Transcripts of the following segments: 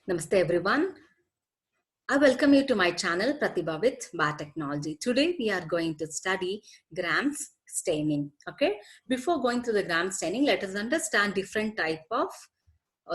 Namaste everyone. I welcome you to my channel Pratibha with Biotechnology. Today we are going to study Gram staining. Okay. Before going to the Gram staining, let us understand different type of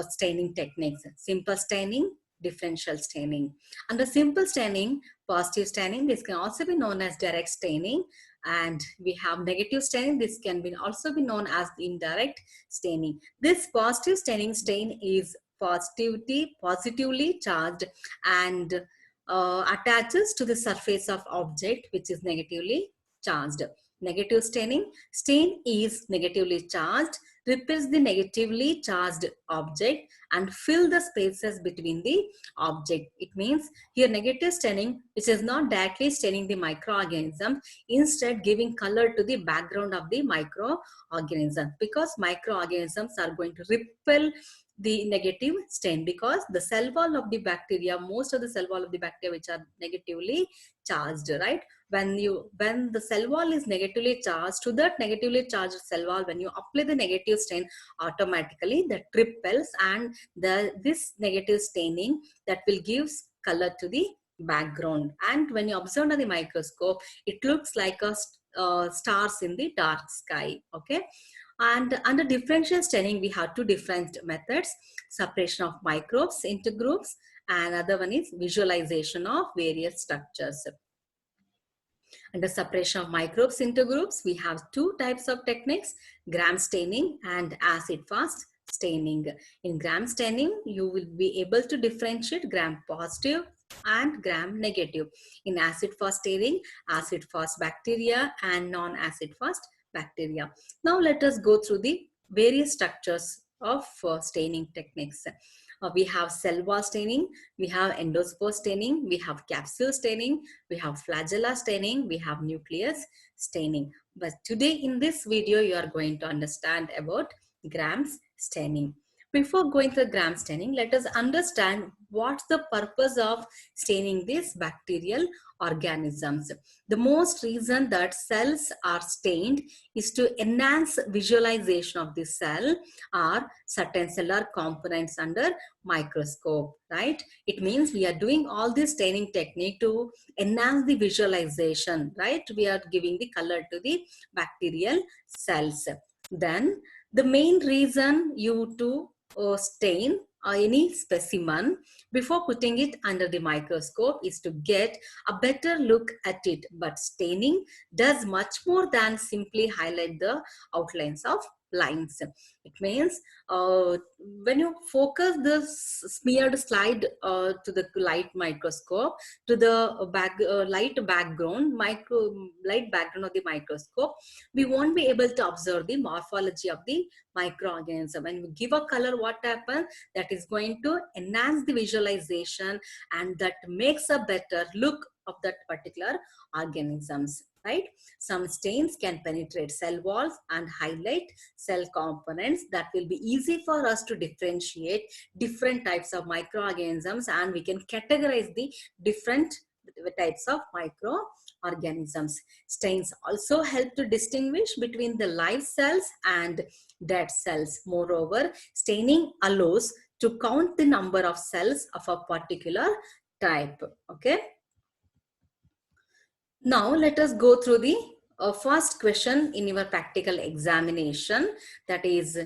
staining techniques. Simple staining, differential staining. Under simple staining, positive staining, this can also be known as direct staining. And we have negative staining. This can be also be known as indirect staining. This positive staining stain is positively charged and attaches to the surface of object which is negatively charged. Negative staining, stain is negatively charged, repels the negatively charged object and fill the spaces between the object. It means here negative staining, which is not directly staining the microorganism, instead giving color to the background of the microorganism, because microorganisms are going to repel the negative stain, because the cell wall of the bacteria, most of the cell wall of the bacteria which are negatively charged, right? When the cell wall is negatively charged, to that negatively charged cell wall, when you apply the negative stain, automatically that repels, and this negative staining that will give color to the background. And when you observe under the microscope, it looks like a stars in the dark sky. Okay. And under differential staining, we have two different methods: separation of microbes into groups, and another one is visualization of various structures. Under separation of microbes into groups, we have two types of techniques: Gram staining and acid-fast staining. In Gram staining, you will be able to differentiate Gram positive and Gram negative. In acid-fast staining, acid-fast bacteria and non-acid-fast bacteria. Now let us go through the various structures of staining techniques. We have cell wall staining, we have endospore staining, we have capsule staining, we have flagella staining, we have nucleus staining. But today in this video, you are going to understand about Gram staining. Before going to Gram staining, let us understand what's the purpose of staining these bacterial organisms. The most reason that cells are stained is to enhance visualization of the cell or certain cellular components under microscope, right? It means we are doing all this staining technique to enhance the visualization, right? We are giving the color to the bacterial cells. Then the main reason you to stain any specimen before putting it under the microscope is to get a better look at it. But staining does much more than simply highlight the outlines of lines. It means when you focus the smeared slide to the light microscope, to the light background of the microscope, we won't be able to observe the morphology of the microorganism. When we give a color, what happens? That is going to enhance the visualization, and that makes a better look of that particular organisms, right? Some stains can penetrate cell walls and highlight cell components. That will be easy for us to differentiate different types of microorganisms, and we can categorize the different types of microorganisms. Stains also help to distinguish between the live cells and dead cells. Moreover, staining allows to count the number of cells of a particular type. Okay. Now let us go through the first question in your practical examination. That is,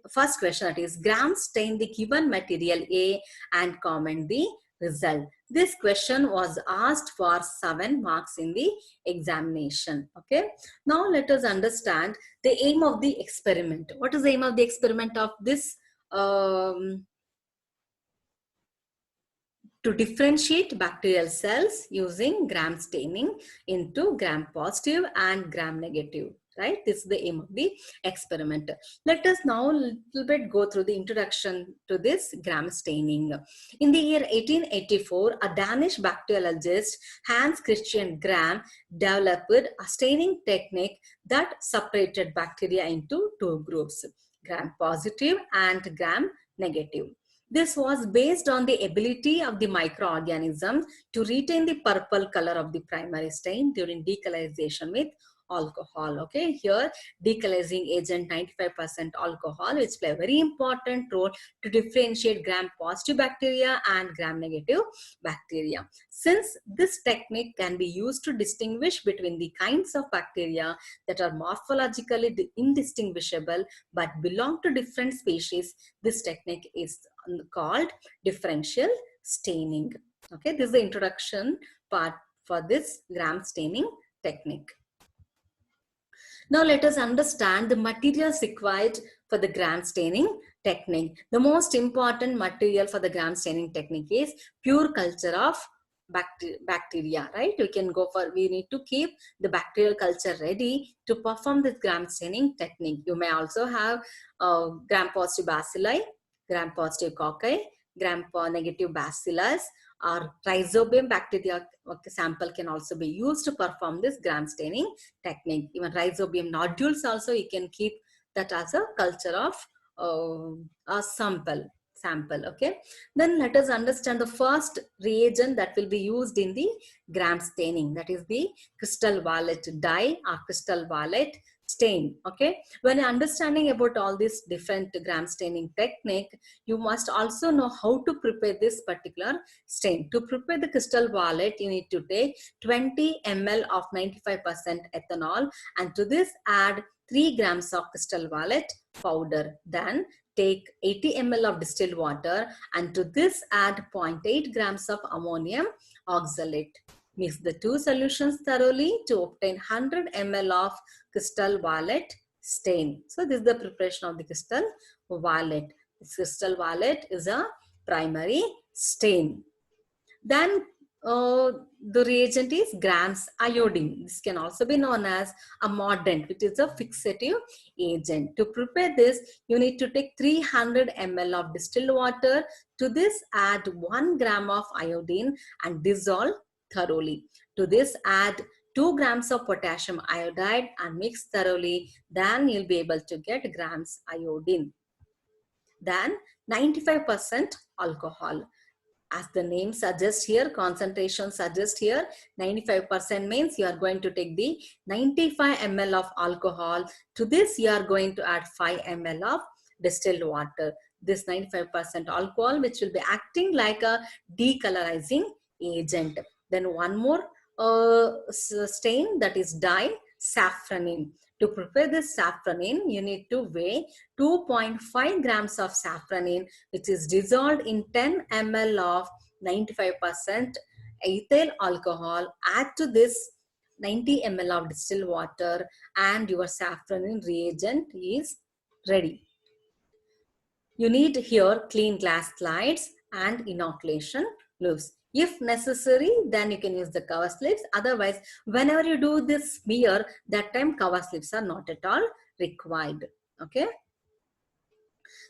first question, that is, Gram stain the given material A and comment the result. This question was asked for 7 marks in the examination. Okay. Now let us understand the aim of the experiment. What is the aim of the experiment of this? To differentiate bacterial cells using Gram staining into Gram positive and Gram negative, right? This is the aim of the experiment. Let us now a little bit go through the introduction to this Gram staining. In the year 1884, a Danish bacteriologist, Hans Christian Gram, developed a staining technique that separated bacteria into 2 groups, Gram positive and Gram negative. This was based on the ability of the microorganism to retain the purple color of the primary stain during decolorization with alcohol. Okay, here decolorizing agent 95% alcohol, which play a very important role to differentiate gram-positive bacteria and gram-negative bacteria. Since this technique can be used to distinguish between the kinds of bacteria that are morphologically indistinguishable but belong to different species, this technique is called differential staining. Okay, this is the introduction part for this gram staining technique. Now let us understand the materials required for the gram staining technique. The most important material for the gram staining technique is pure culture of bacteria, right? We need to keep the bacterial culture ready to perform this gram staining technique. You may also have gram-positive bacilli, gram-positive cocci, gram-negative bacillus, or rhizobium bacteria sample can also be used to perform this gram staining technique. Even rhizobium nodules also you can keep that as a culture of a sample. Okay, then let us understand the first reagent that will be used in the gram staining, that is the crystal violet dye or crystal violet stain. Okay, when understanding about all these different gram staining technique, you must also know how to prepare this particular stain. To prepare the crystal violet, you need to take 20 ml of 95% ethanol, and to this add 3 grams of crystal violet powder. Then take 80 ml of distilled water, and to this add 0.8 grams of ammonium oxalate. Mix the two solutions thoroughly to obtain 100 ml of crystal violet stain. So this is the preparation of the crystal violet. This crystal violet is a primary stain. Then the reagent is grams iodine. This can also be known as a mordant, which is a fixative agent. To prepare this, you need to take 300 ml of distilled water. To this, add 1 gram of iodine and dissolve thoroughly. To this, add 2 grams of potassium iodide and mix thoroughly. Then you'll be able to get grams iodine. Then 95% alcohol. As the name suggests here, concentration suggests here, 95% means you are going to take the 95 ml of alcohol. To this, you are going to add 5 ml of distilled water. This 95% alcohol, which will be acting like a decolorizing agent. Then one more stain, that is dye, safranin. To prepare this safranin, you need to weigh 2.5 grams of safranin, which is dissolved in 10 ml of 95% ethyl alcohol. Add to this 90 ml of distilled water and your safranin reagent is ready. You need here clean glass slides and inoculation loops. If necessary, then you can use the cover slips. Otherwise, whenever you do this smear, that time cover slips are not at all required. Okay.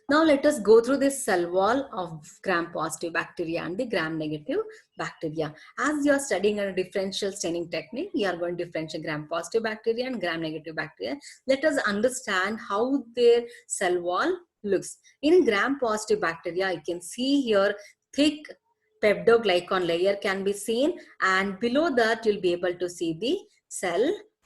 Now let us go through this cell wall of gram-positive bacteria and the gram-negative bacteria. As you are studying a differential staining technique, you are going to differentiate gram-positive bacteria and gram-negative bacteria. Let us understand how their cell wall looks. In gram-positive bacteria, you can see here thick peptidoglycan layer can be seen, and below that you'll be able to see the cell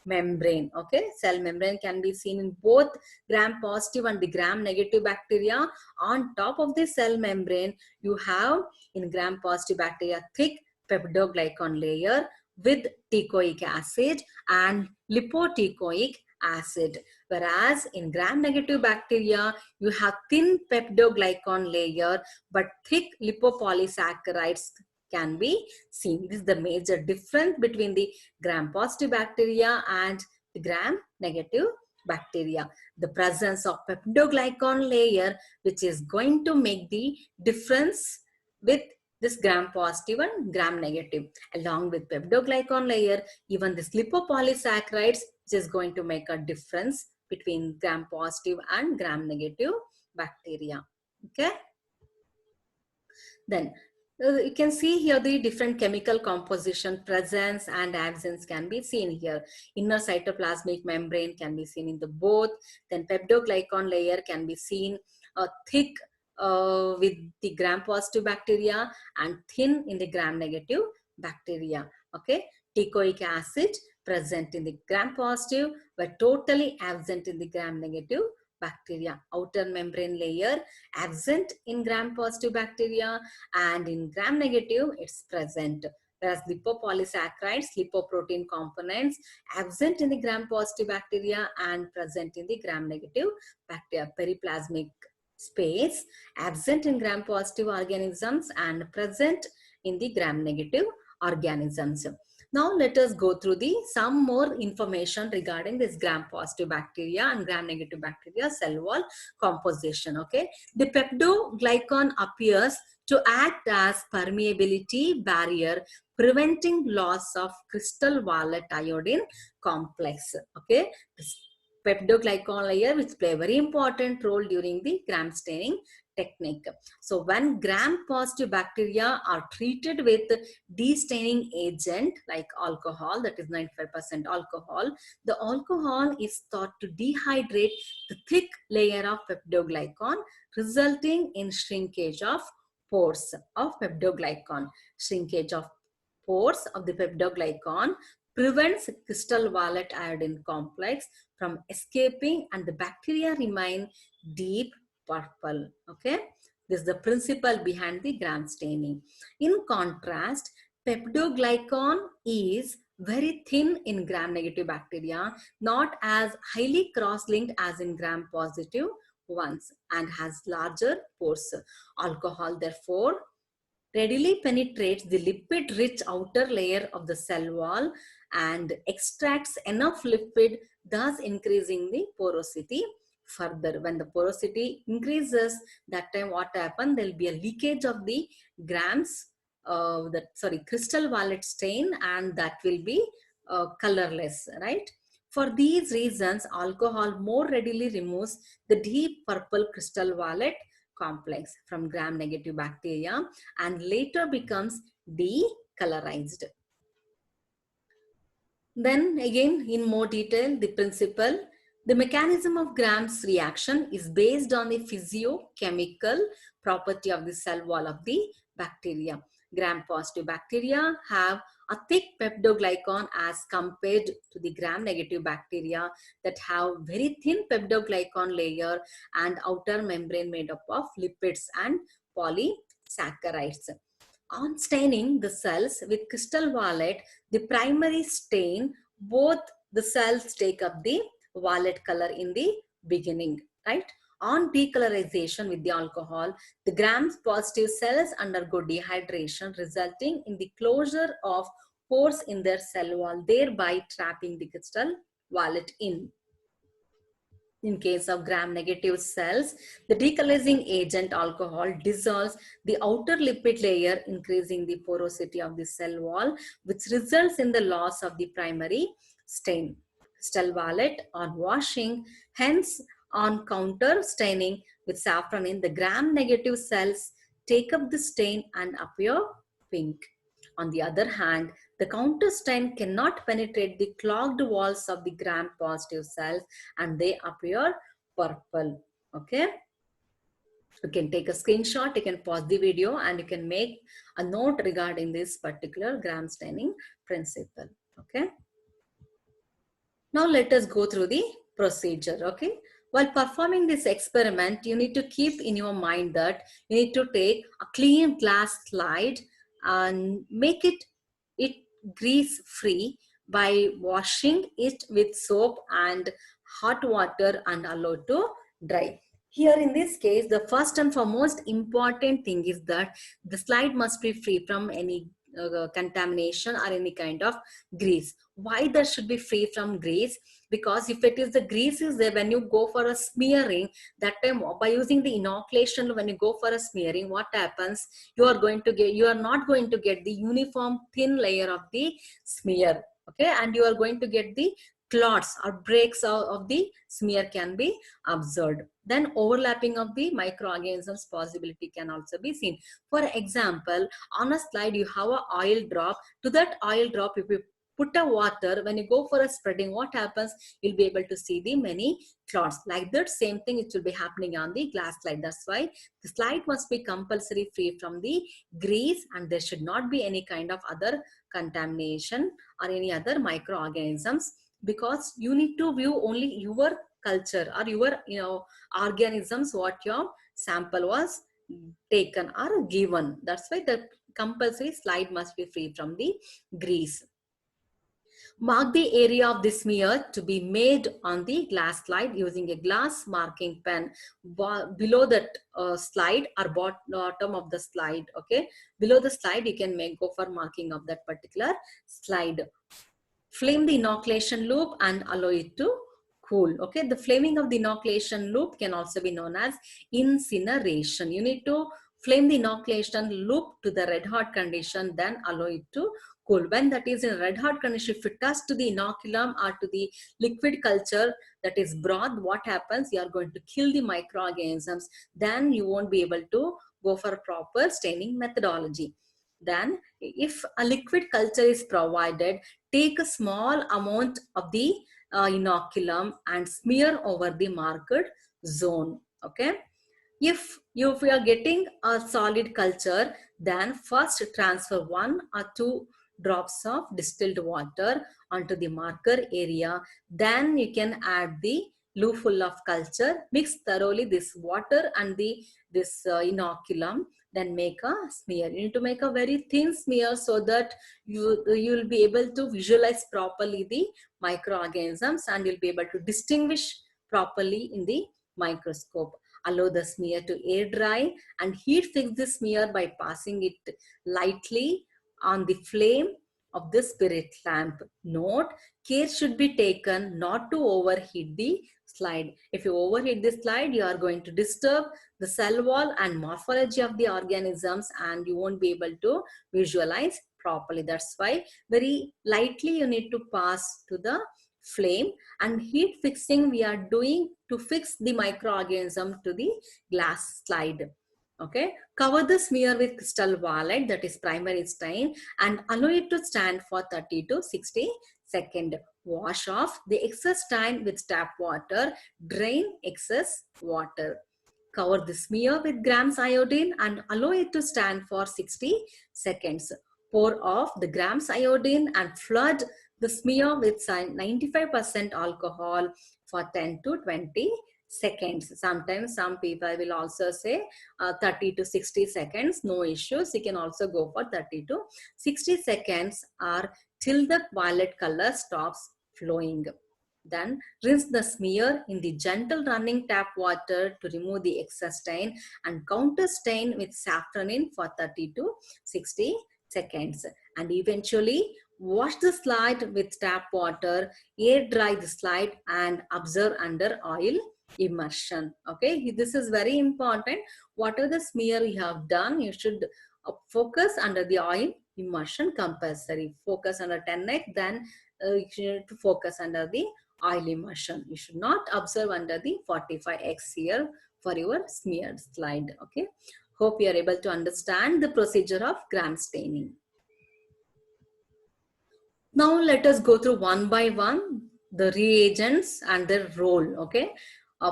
membrane. Okay, cell membrane can be seen in both gram positive and the gram negative bacteria. On top of the cell membrane, you have in gram positive bacteria thick peptidoglycan layer with teichoic acid and lipoteichoic acid, whereas in gram negative bacteria you have thin peptidoglycan layer but thick lipopolysaccharides can be seen. This is the major difference between the gram positive bacteria and the gram negative bacteria. The presence of peptidoglycan layer, which is going to make the difference with this gram positive and gram negative. Along with peptidoglycan layer, even this lipopolysaccharides, which is going to make a difference between gram positive and gram negative bacteria. Okay. Then you can see here the different chemical composition, presence and absence can be seen here. Inner cytoplasmic membrane can be seen in the both. Then peptidoglycan layer can be seen thick with the gram positive bacteria and thin in the gram negative bacteria. Okay, teichoic acid, present in the gram-positive but totally absent in the gram-negative bacteria. Outer membrane layer absent in gram-positive bacteria, and in gram-negative it's present. Whereas lipopolysaccharides, lipoprotein components absent in the gram-positive bacteria and present in the gram-negative bacteria. Periplasmic space absent in gram-positive organisms and present in the gram-negative organisms. Now let us go through some more information regarding this gram-positive bacteria and gram-negative bacteria cell wall composition. Okay, the peptoglycan appears to act as permeability barrier, preventing loss of crystal violet iodine complex. Okay, this peptoglycan layer which play a very important role during the gram staining technique. So when gram-positive bacteria are treated with destaining agent like alcohol, that is 95% alcohol, the alcohol is thought to dehydrate the thick layer of peptoglycan, resulting in shrinkage of pores of peptoglycan. Shrinkage of pores of the peptoglycan prevents crystal violet iodine complex from escaping, and the bacteria remain deep purple. Okay, this is the principle behind the gram staining. In contrast, peptoglycan is very thin in gram-negative bacteria, not as highly cross-linked as in gram-positive ones, and has larger pores. Alcohol, therefore, readily penetrates the lipid-rich outer layer of the cell wall and extracts enough lipid, thus increasing the porosity further. When the porosity increases, that time what happens? There will be a leakage of the crystal violet stain, and that will be colorless, right? For these reasons, alcohol more readily removes the deep purple crystal violet complex from gram-negative bacteria and later becomes decolorized. Then again, in more detail, the principle, the mechanism of Gram's reaction is based on the physiochemical property of the cell wall of the bacteria. Gram-positive bacteria have a thick peptoglycan as compared to the gram-negative bacteria that have very thin peptoglycan layer and outer membrane made up of lipids and polysaccharides. On staining the cells with crystal violet, the primary stain, both the cells take up the violet color in the beginning, right? On decolorization with the alcohol, the gram-positive cells undergo dehydration, resulting in the closure of pores in their cell wall, thereby trapping the crystal violet in. In case of gram-negative cells, the decolorizing agent alcohol dissolves the outer lipid layer, increasing the porosity of the cell wall, which results in the loss of the primary stain. Crystal violet on washing, hence on counter staining with safranin, the gram-negative cells take up the stain and appear pink. On the other hand, the counter stain cannot penetrate the clogged walls of the gram-positive cells and they appear purple. Okay. You can take a screenshot, you can pause the video and you can make a note regarding this particular gram staining principle. Okay. Now let us go through the procedure. Okay. While performing this experiment, you need to keep in your mind that you need to take a clean glass slide and make it grease free by washing it with soap and hot water and allow to dry. Here in this case, the first and foremost important thing is that the slide must be free from any contamination or any kind of grease. Why that should be free from grease? Because if it is the grease is there, when you go for a smearing, that time by using the inoculation, when you go for a smearing, what happens? You are not going to get the uniform thin layer of the smear. Okay, and you are going to get the clots or breaks of the smear can be observed. Then overlapping of the microorganisms possibility can also be seen. For example, on a slide you have an oil drop. To that oil drop, if you put a smear, that time what happens? The smear will put a water, when you go for a spreading, what happens? You'll be able to see the many clots. Like that, same thing, it will be happening on the glass slide. That's why the slide must be compulsory free from the grease, and there should not be any kind of other contamination or any other microorganisms, because you need to view only your culture or your organisms, what your sample was taken or given. That's why the compulsory slide must be free from the grease. Mark the area of the smear to be made on the glass slide using a glass marking pen below that slide or bottom of the slide. Okay, below the slide you can go for marking of that particular slide. Flame the inoculation loop and allow it to cool. Okay, the flaming of the inoculation loop can also be known as incineration. You need to flame the inoculation loop to the red hot condition, then allow it to cool. When that is in red hot condition, if it touches to the inoculum or to the liquid culture, that is broth, what happens? You are going to kill the microorganisms. Then you won't be able to go for proper staining methodology. Then if a liquid culture is provided, take a small amount of the inoculum and smear over the marked zone. Okay, if we are getting a solid culture, then first transfer 1 or 2 drops of distilled water onto the marker area. Then you can add the loop full of culture, mix thoroughly this water and this inoculum, then make a smear. You need to make a very thin smear so that you'll be able to visualize properly the microorganisms, and you'll be able to distinguish properly in the microscope. Allow the smear to air dry and heat fix the smear by passing it lightly on the flame of the spirit lamp. Note, care should be taken not to overheat the slide. If you overheat the slide, you are going to disturb the cell wall and morphology of the organisms, and you won't be able to visualize properly. That's why very lightly you need to pass to the flame, and heat fixing we are doing to fix the microorganism to the glass slide. Okay, cover the smear with crystal violet, that is primary stain, and allow it to stand for 30 to 60 seconds. Wash off the excess stain with tap water, drain excess water. Cover the smear with grams iodine and allow it to stand for 60 seconds. Pour off the grams iodine and flood the smear with 95% alcohol for 10 to 20 seconds. Sometimes some people will also say 30 to 60 seconds, no issues. You can also go for 30 to 60 seconds or till the violet color stops flowing. Then rinse the smear in the gentle running tap water to remove the excess stain, and counter stain with safranin for 30 to 60 seconds. And eventually wash the slide with tap water, air dry the slide, and observe under oil immersion. Okay, this is very important. Whatever the smear you have done, you should focus under the oil immersion compulsory. Focus under 10x, then you should focus under the oil immersion. You should not observe under the 45x here for your smeared slide. Okay, hope you are able to understand the procedure of gram staining. Now let us go through one by one the reagents and their role. Okay,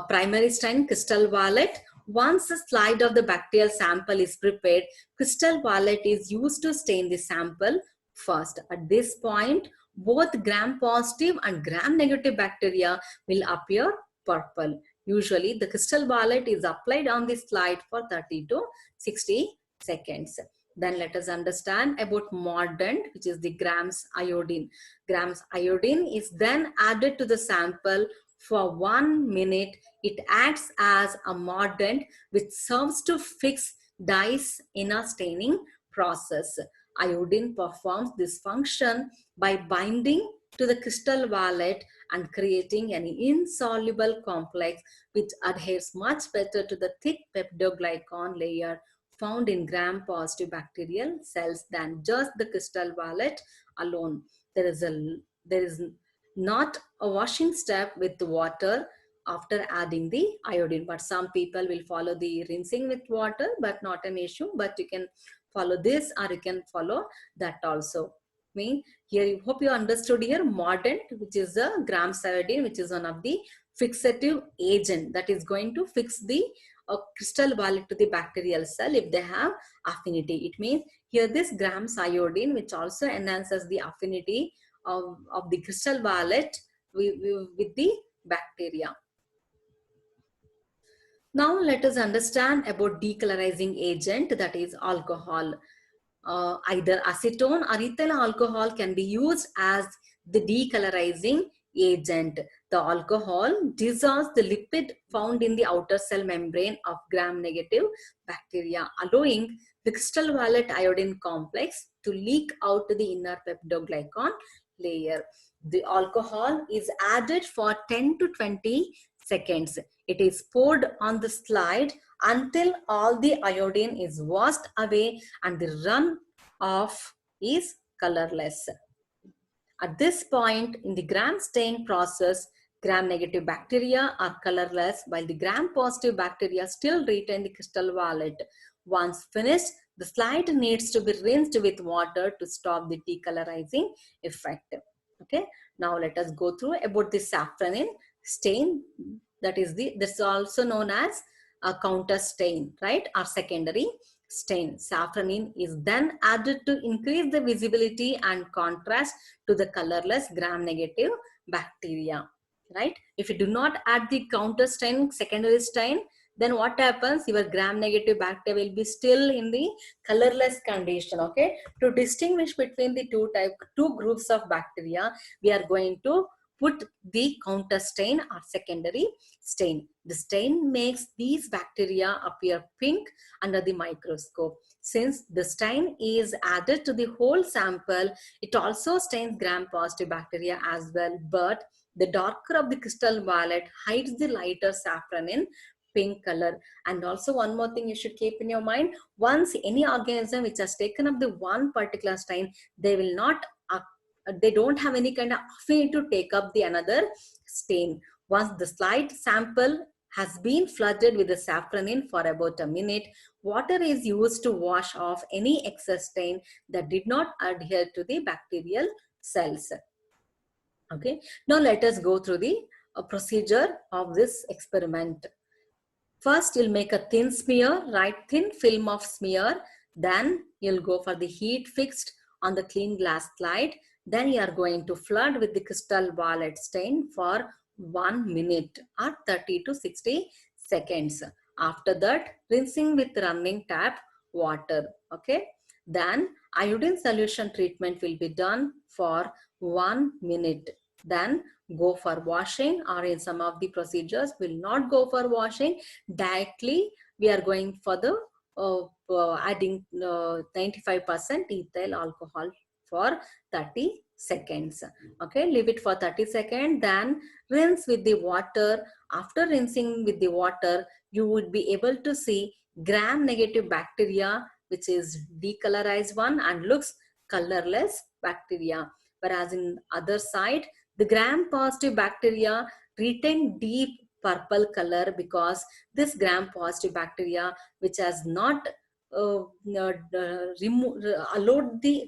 primary stain, crystal violet. Once the slide of the bacterial sample is prepared, crystal violet is used to stain the sample first. At this point, both gram-positive and gram-negative bacteria will appear purple. Usually, the crystal violet is applied on the slide for 30 to 60 seconds. Then let us understand about mordant, which is the grams iodine. Grams iodine is then added to the sample for 1 minute. It acts as a mordant which serves to fix dyes in a staining process. Iodine performs this function by binding to the crystal violet and creating an insoluble complex which adheres much better to the thick peptidoglycan layer found in gram-positive bacterial cells than just the crystal violet alone. There is not a washing step with water after adding the iodine, but some people will follow the rinsing with water, but not an issue. But you can follow this or you can follow that also. mean here, I hope you understood here mordant, which is the Gram's iodine, which is one of the fixative agent that is going to fix the crystal wallet to the bacterial cell if they have affinity. It means here this Gram's iodine, which also enhances the affinity of the crystal wallet with the bacteria. Now let us understand about decolorizing agent, that is alcohol. Either acetone or ethyl alcohol can be used as the decolorizing agent. The alcohol dissolves the lipid found in the outer cell membrane of gram-negative bacteria, allowing the crystal violet iodine complex to leak out to the inner peptidoglycan layer. The alcohol is added for 10 to 20 seconds. It is poured on the slide until all the iodine is washed away and the run off is colorless. At this point in the gram stain process, gram-negative bacteria are colorless while the gram-positive bacteria still retain the crystal violet. Once finished, the slide needs to be rinsed with water to stop the decolorizing effect. Okay, now let us go through about the safranin stain. This is also known as a counter stain, right, or secondary stain. Safranin is then added to increase the visibility and contrast to the colorless gram-negative bacteria, right? If you do not add the counter stain, secondary stain, then what happens? Your gram-negative bacteria will be still in the colorless condition. Okay, to distinguish between the two groups of bacteria, we are going to put the counter stain or secondary stain. The stain makes these bacteria appear pink under the microscope. Since the stain is added to the whole sample, it also stains gram-positive bacteria as well, but the darker of the crystal violet hides the lighter safranin pink color. And also one more thing you should keep in your mind, once any organism which has taken up the one particular stain, they don't have any kind of affinity to take up the another stain. Once the slide sample has been flooded with the safranin for about a minute, water is used to wash off any excess stain that did not adhere to the bacterial cells. Okay, now let us go through the procedure of this experiment. First, you'll make a thin smear, right? Thin film of smear. Then you'll go for the heat fixed on the clean glass slide. Then you are going to flood with the crystal violet stain for 1 minute or 30 to 60 seconds. After that, rinsing with running tap water. Okay. Then iodine solution treatment will be done for 1 minute. Then go for washing, or in some of the procedures will not go for washing. Directly we are going for the adding 95% ethyl alcohol for 30 seconds. Okay, leave it for 30 seconds, then rinse with the water. After rinsing with the water, you would be able to see gram-negative bacteria, which is decolorized one and looks colorless bacteria. Whereas in other side, the gram-positive bacteria retain deep purple color because this gram-positive bacteria, which has not allowed the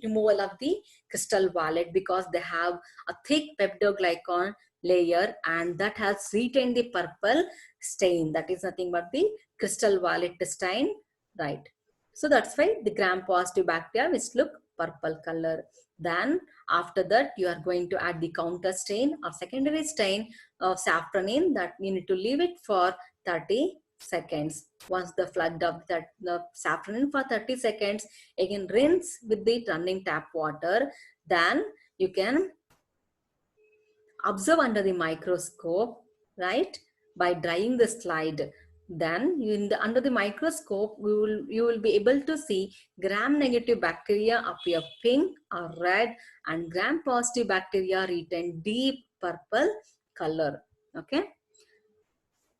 removal of the crystal violet, because they have a thick peptidoglycan layer and that has retained the purple stain. That is nothing but the crystal violet stain, right? So that's why the gram-positive bacteria which look purple color. Then after that, you are going to add the counter stain or secondary stain of safranin, that you need to leave it for 30 seconds. Once the flood of the safranin for 30 seconds, again rinse with the running tap water. Then you can observe under the microscope, right, by drying the slide. Then under the microscope, you will be able to see gram-negative bacteria appear pink or red, and gram-positive bacteria retain deep purple color. Okay.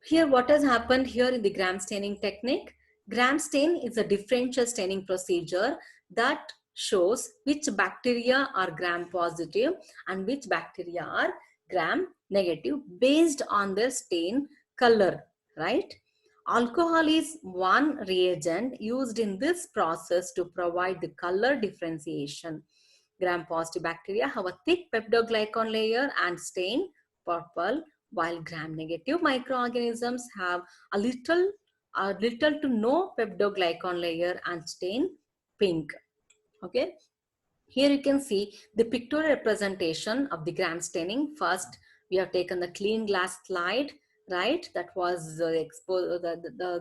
Here, what has happened here in the gram staining technique? Gram stain is a differential staining procedure that shows which bacteria are gram positive and which bacteria are gram negative based on their stain color, right? Alcohol is one reagent used in this process to provide the color differentiation. gram-positive bacteria have a thick peptidoglycan layer and stain purple, while gram-negative microorganisms have a little to no peptidoglycan layer and stain pink. Okay. Here you can see the pictorial representation of the gram staining. First, we have taken the clean glass slide, right? That was the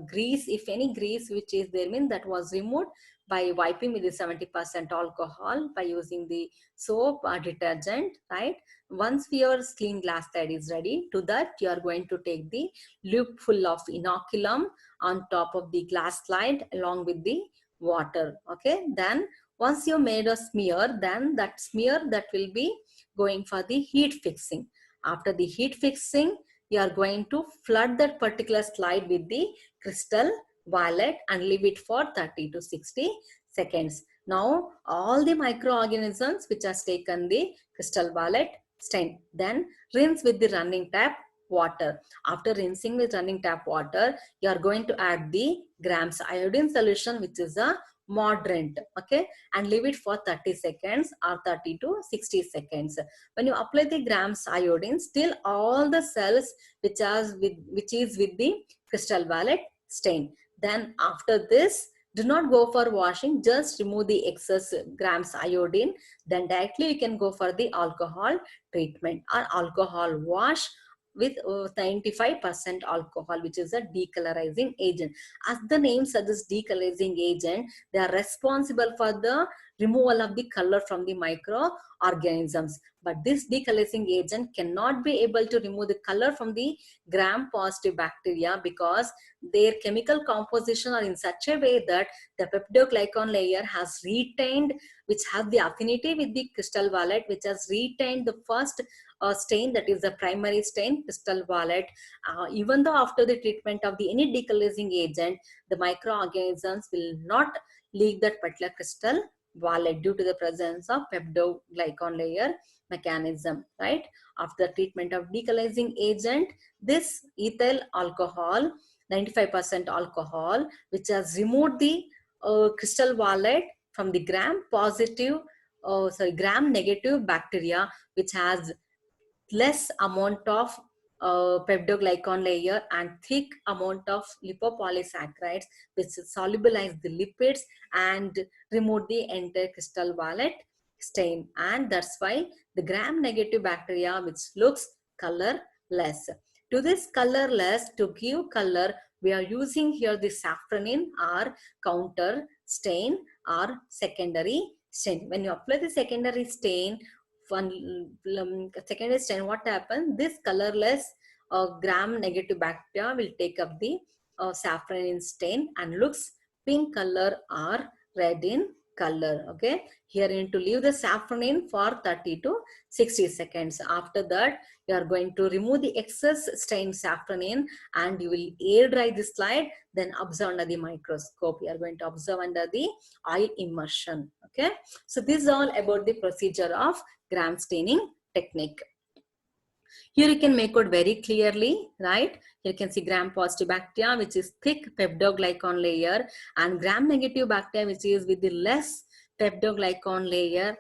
grease, if any grease which is there, mean that was removed by wiping with the 70% alcohol by using the soap or detergent, right? Once your clean glass slide is ready, to that you are going to take the loop full of inoculum on top of the glass slide along with the water. Okay, then once you made a smear, then that smear that will be going for the heat fixing. After the heat fixing, you are going to flood that particular slide with the crystal violet and leave it for 30 to 60 seconds. Now, all the microorganisms which has taken the crystal violet stain, then rinse with the running tap water. After rinsing with running tap water, you are going to add the grams iodine solution, which is a moderate, okay, and leave it for 30 seconds or 30 to 60 seconds. When you apply the grams iodine, still all the cells which is with the crystal violet stain. Then after this, do not go for washing, just remove the excess grams iodine. Then directly you can go for the alcohol treatment or alcohol wash with 95% alcohol, which is a decolorizing agent. As the name suggests, decolorizing agent, they are responsible for the removal of the color from the microorganisms. But this decolorizing agent cannot be able to remove the color from the gram-positive bacteria because their chemical composition are in such a way that the peptidoglycan layer has retained, which has the affinity with the crystal violet, which has retained the first stain, that is the primary stain, crystal violet. Even though after the treatment of the any decolorizing agent, the microorganisms will not leak that particular crystal violet due to the presence of peptidoglycan layer mechanism, right? After treatment of decolorizing agent, this ethyl alcohol, 95% alcohol, which has removed the crystal violet from the gram negative bacteria, which has less amount of peptidoglycan layer and thick amount of lipopolysaccharides, which solubilize the lipids and remove the entire crystal violet stain. And that's why the gram negative bacteria, which looks colorless. To this colorless, to give color, we are using here the safranin or counter stain or secondary stain. When you apply the secondary stain, secondary stain, what happens? This colorless gram negative bacteria will take up the safranin stain and looks pink color or red in color. Okay, here you need to leave the safranin for 30 to 60 seconds. After that, you are going to remove the excess stained safranin and you will air dry the slide, then observe under the microscope. You are going to observe under the oil immersion. Okay, so this is all about the procedure of gram staining technique. Here you can make out very clearly, right? Here you can see gram-positive bacteria, which is thick peptidoglycan layer, and gram-negative bacteria, which is with the less peptidoglycan layer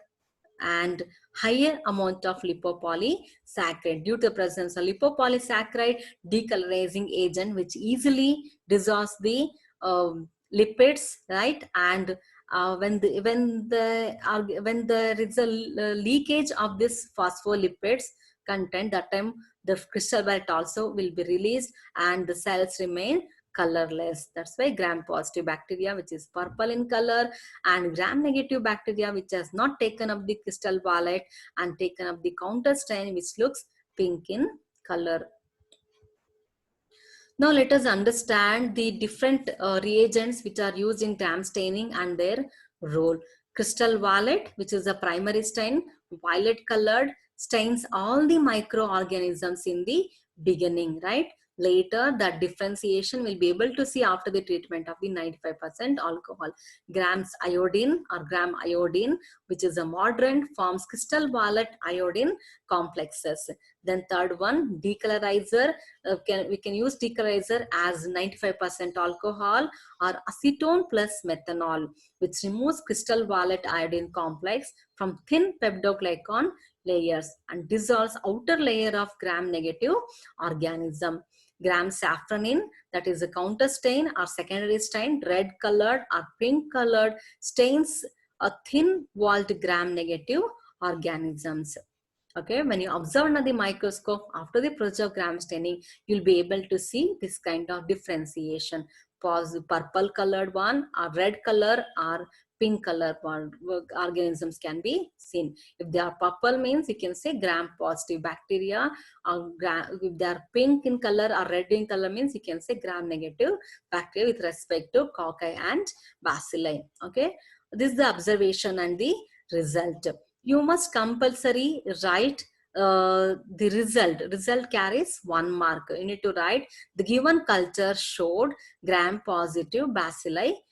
and higher amount of lipopolysaccharide. Due to the presence of lipopolysaccharide decolorizing agent, which easily dissolves the lipids, right? And when there is a leakage of this phospholipids content, that time the crystal violet also will be released and the cells remain colorless. That's why gram-positive bacteria, which is purple in color, and gram-negative bacteria, which has not taken up the crystal violet and taken up the counter stain, which looks pink in color. Now let us understand the different reagents which are used in gram staining and their role. Crystal violet, which is a primary stain, violet colored, stains all the microorganisms in the beginning, right? Later, that differentiation will be able to see after the treatment of the 95% alcohol. Grams iodine or gram iodine, which is a moderate, forms crystal violet iodine complexes. Then third one, decolorizer. We can use decolorizer as 95% alcohol or acetone plus methanol, which removes crystal violet iodine complex from thin peptidoglycan layers and dissolves outer layer of gram-negative organism. Gram safranin, that is a counter stain or secondary stain, red colored or pink colored stains a thin walled gram-negative organisms. Okay, when you observe under the microscope after the process of gram staining, you'll be able to see this kind of differentiation. Purple colored one or red color or pink color one organisms can be seen. If they are purple means you can say gram positive bacteria, or if they are pink in color or red in color means you can say gram negative bacteria with respect to cocci and bacilli. Okay, this is the observation and the result. You must compulsory write the result. Result carries 1 mark. You need to write the given culture showed gram positive bacilli,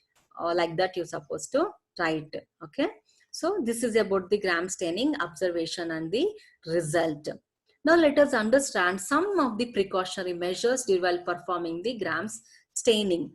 like that you're supposed to write. Okay, so this is about the gram staining observation and the result. Now let us understand some of the precautionary measures while performing the grams staining.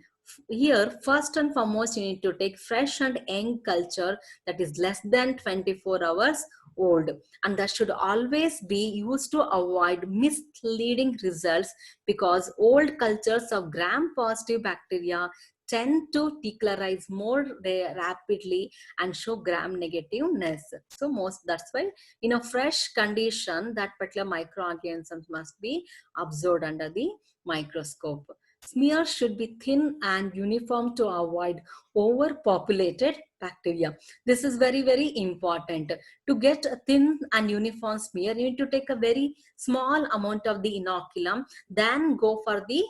Here, first and foremost, you need to take fresh and young culture that is less than 24 hours old, and that should always be used to avoid misleading results, because old cultures of gram positive bacteria tend to decolorize more rapidly and show gram negativeness. So that's why in a fresh condition that particular microorganisms must be observed under the microscope. Smear should be thin and uniform to avoid overpopulated bacteria. This is very, very important. To get a thin and uniform smear, you need to take a very small amount of the inoculum, then go for the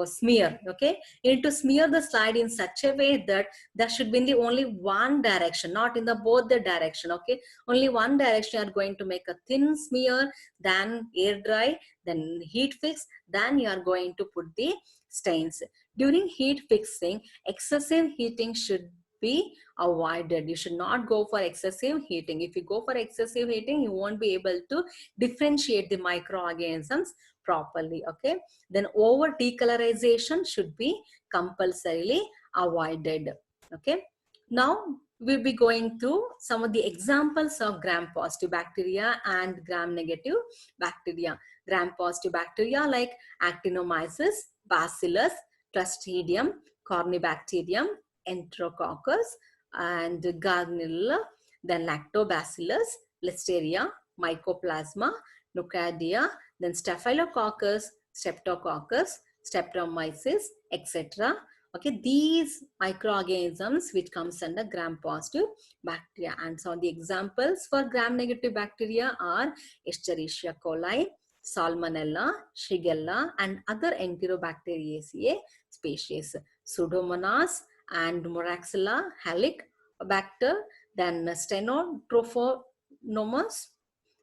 smear. Okay, you need to smear the slide in such a way that there should be in the only one direction, not in the both the direction. Okay, only one direction you are going to make a thin smear, then air dry, then heat fix, then you are going to put the stains. During heat fixing, excessive heating should be avoided. You should not go for excessive heating. If you go for excessive heating, you won't be able to differentiate the microorganisms properly. Okay, then over decolorization should be compulsorily avoided. Okay, now we'll be going through some of the examples of gram positive bacteria and gram negative bacteria. Gram positive bacteria like Actinomyces, Bacillus, Clostridium, Corynebacterium, Enterococcus, and Gardnerella, then Lactobacillus, Listeria, Mycoplasma, Nocardia, then Staphylococcus, Streptococcus, Streptomyces, etc. Okay, these microorganisms which comes under gram positive bacteria. And so the examples for gram negative bacteria are Escherichia coli, Salmonella, Shigella, and other Enterobacteriaceae species, Pseudomonas and Moraxella, Helicobacter, then Stenotrophomonas,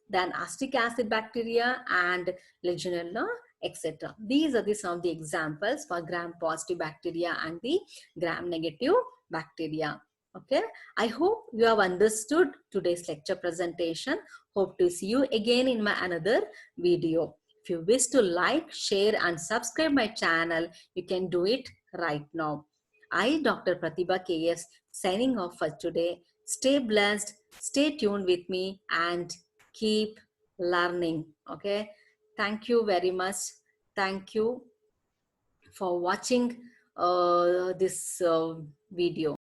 then acetic acid bacteria and Legionella, etc. These are some of the examples for gram positive bacteria and the gram negative bacteria. Okay, I hope you have understood today's lecture presentation. Hope to see you again in my another video. If you wish to like, share and subscribe my channel, you can do it right now. I, Dr. Pratibha KS, signing off for today. Stay blessed, stay tuned with me and keep learning. Okay, thank you very much. Thank you for watching this video.